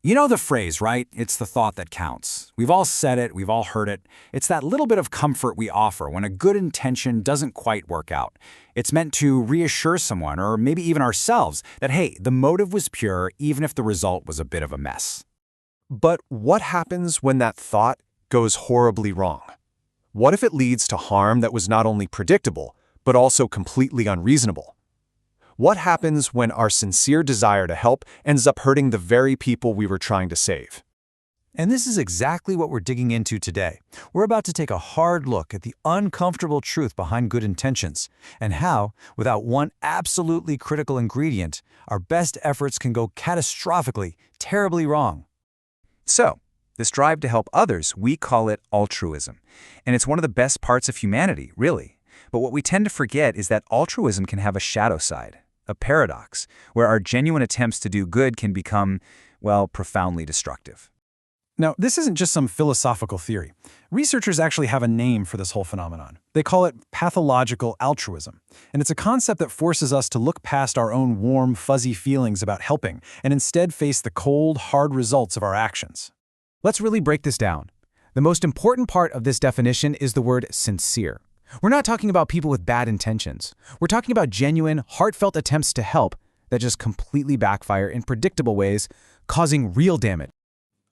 You know the phrase, right? It's the thought that counts. We've all said it, we've all heard it. It's that little bit of comfort we offer when a good intention doesn't quite work out. It's meant to reassure someone, or maybe even ourselves, that hey, the motive was pure even if the result was a bit of a mess. But what happens when that thought goes horribly wrong? What if it leads to harm that was not only predictable, but also completely unreasonable? What happens when our sincere desire to help ends up hurting the very people we were trying to save? And this is exactly what we're digging into today. We're about to take a hard look at the uncomfortable truth behind good intentions and how, without one absolutely critical ingredient, our best efforts can go catastrophically, terribly wrong. So, this drive to help others, we call it altruism. And it's one of the best parts of humanity, really. But what we tend to forget is that altruism can have a shadow side, a paradox, where our genuine attempts to do good can become, well, profoundly destructive. Now, this isn't just some philosophical theory. Researchers actually have a name for this whole phenomenon. They call it pathological altruism. And it's a concept that forces us to look past our own warm, fuzzy feelings about helping and instead face the cold, hard results of our actions. Let's really break this down. The most important part of this definition is the word sincere. We're not talking about people with bad intentions. We're talking about genuine, heartfelt attempts to help that just completely backfire in predictable ways, causing real damage.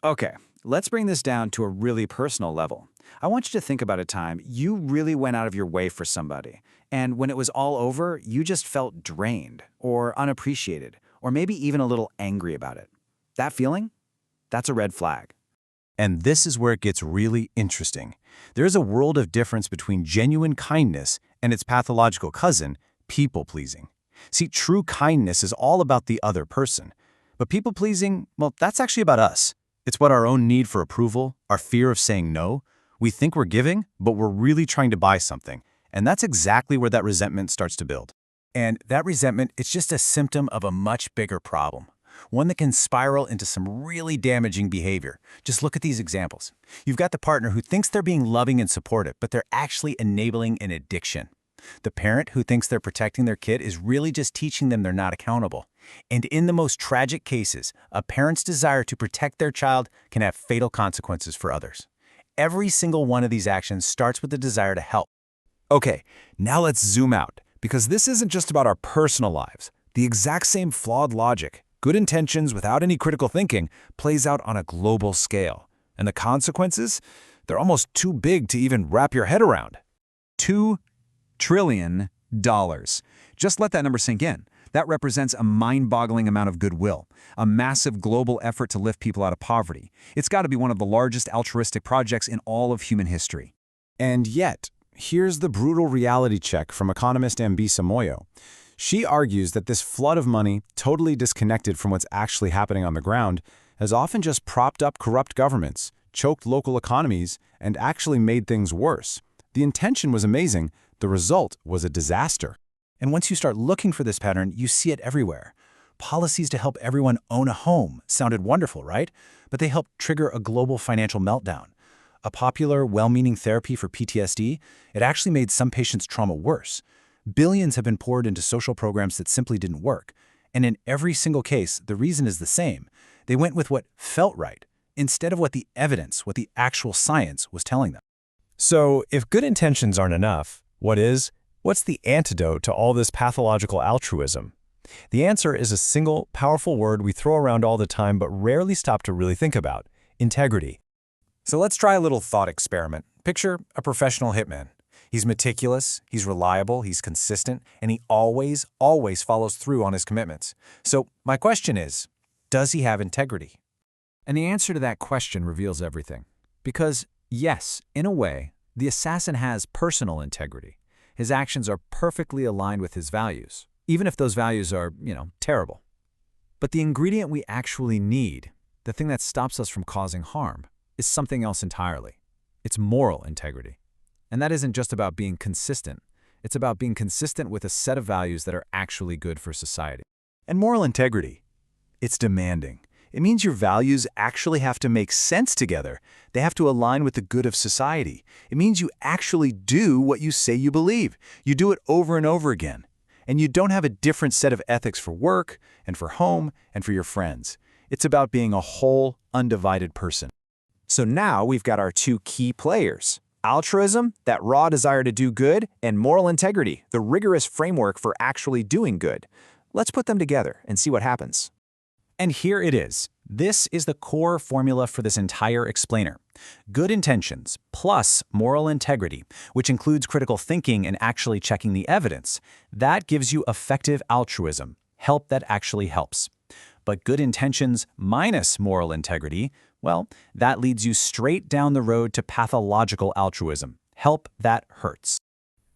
Okay, let's bring this down to a really personal level. I want you to think about a time you really went out of your way for somebody, and when it was all over, you just felt drained or unappreciated, or maybe even a little angry about it. That feeling? That's a red flag. And this is where it gets really interesting. There is a world of difference between genuine kindness and its pathological cousin, people-pleasing. See, true kindness is all about the other person. But people-pleasing, well, that's actually about us. It's what our own need for approval, our fear of saying no. We think we're giving, but we're really trying to buy something. And that's exactly where that resentment starts to build. And that resentment, it's just a symptom of a much bigger problem. One that can spiral into some really damaging behavior. Just look at these examples. You've got the partner who thinks they're being loving and supportive, but they're actually enabling an addiction. The parent who thinks they're protecting their kid is really just teaching them they're not accountable. And in the most tragic cases, a parent's desire to protect their child can have fatal consequences for others. Every single one of these actions starts with the desire to help. Okay, now let's zoom out, because this isn't just about our personal lives. The exact same flawed logic, good intentions without any critical thinking, plays out on a global scale. And the consequences? They're almost too big to even wrap your head around. $2 trillion. Just let that number sink in. That represents a mind-boggling amount of goodwill, a massive global effort to lift people out of poverty. It's got to be one of the largest altruistic projects in all of human history. And yet, here's the brutal reality check from economist Ambisa Moyo. She argues that this flood of money, totally disconnected from what's actually happening on the ground, has often just propped up corrupt governments, choked local economies, and actually made things worse. The intention was amazing. The result was a disaster. And once you start looking for this pattern, you see it everywhere. Policies to help everyone own a home sounded wonderful, right? But they helped trigger a global financial meltdown. A popular, well-meaning therapy for PTSD, it actually made some patients' trauma worse. Billions have been poured into social programs that simply didn't work. And in every single case, the reason is the same. They went with what felt right, instead of what the evidence, what the actual science was telling them. So, if good intentions aren't enough, what is? What's the antidote to all this pathological altruism? The answer is a single, powerful word we throw around all the time but rarely stop to really think about: integrity. So let's try a little thought experiment. Picture a professional hitman. He's meticulous, he's reliable, he's consistent, and he always follows through on his commitments. So my question is, does he have integrity? And the answer to that question reveals everything. Because, yes, in a way, the assassin has personal integrity. His actions are perfectly aligned with his values, even if those values are, terrible. But the ingredient we actually need, the thing that stops us from causing harm, is something else entirely. It's moral integrity. And that isn't just about being consistent. It's about being consistent with a set of values that are actually good for society. And moral integrity, it's demanding. It means your values actually have to make sense together. They have to align with the good of society. It means you actually do what you say you believe. You do it over and over again. And you don't have a different set of ethics for work and for home and for your friends. It's about being a whole, undivided person. So now we've got our two key players. Altruism, that raw desire to do good, and moral integrity, the rigorous framework for actually doing good. Let's put them together and see what happens. And here it is. This is the core formula for this entire explainer. Good intentions plus moral integrity, which includes critical thinking and actually checking the evidence. That gives you effective altruism, help that actually helps. But good intentions minus moral integrity, well, that leads you straight down the road to pathological altruism, help that hurts.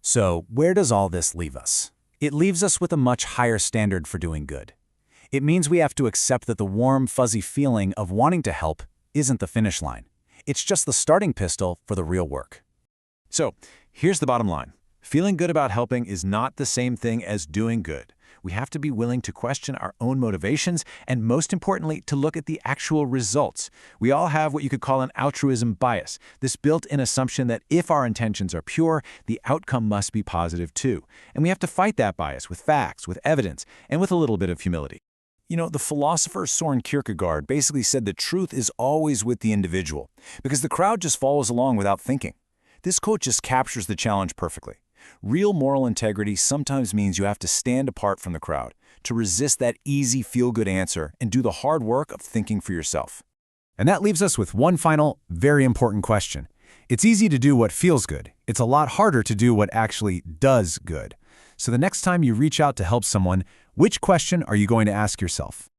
So where does all this leave us? It leaves us with a much higher standard for doing good. It means we have to accept that the warm, fuzzy feeling of wanting to help isn't the finish line. It's just the starting pistol for the real work. So, here's the bottom line. Feeling good about helping is not the same thing as doing good. We have to be willing to question our own motivations and, most importantly, to look at the actual results. We all have what you could call an altruism bias, this built-in assumption that if our intentions are pure, the outcome must be positive too. And we have to fight that bias with facts, with evidence, and with a little bit of humility. You know, the philosopher Søren Kierkegaard basically said that truth is always with the individual, because the crowd just follows along without thinking. This quote just captures the challenge perfectly. Real moral integrity sometimes means you have to stand apart from the crowd, to resist that easy feel-good answer and do the hard work of thinking for yourself. And that leaves us with one final, very important question. It's easy to do what feels good. It's a lot harder to do what actually does good. So the next time you reach out to help someone, which question are you going to ask yourself?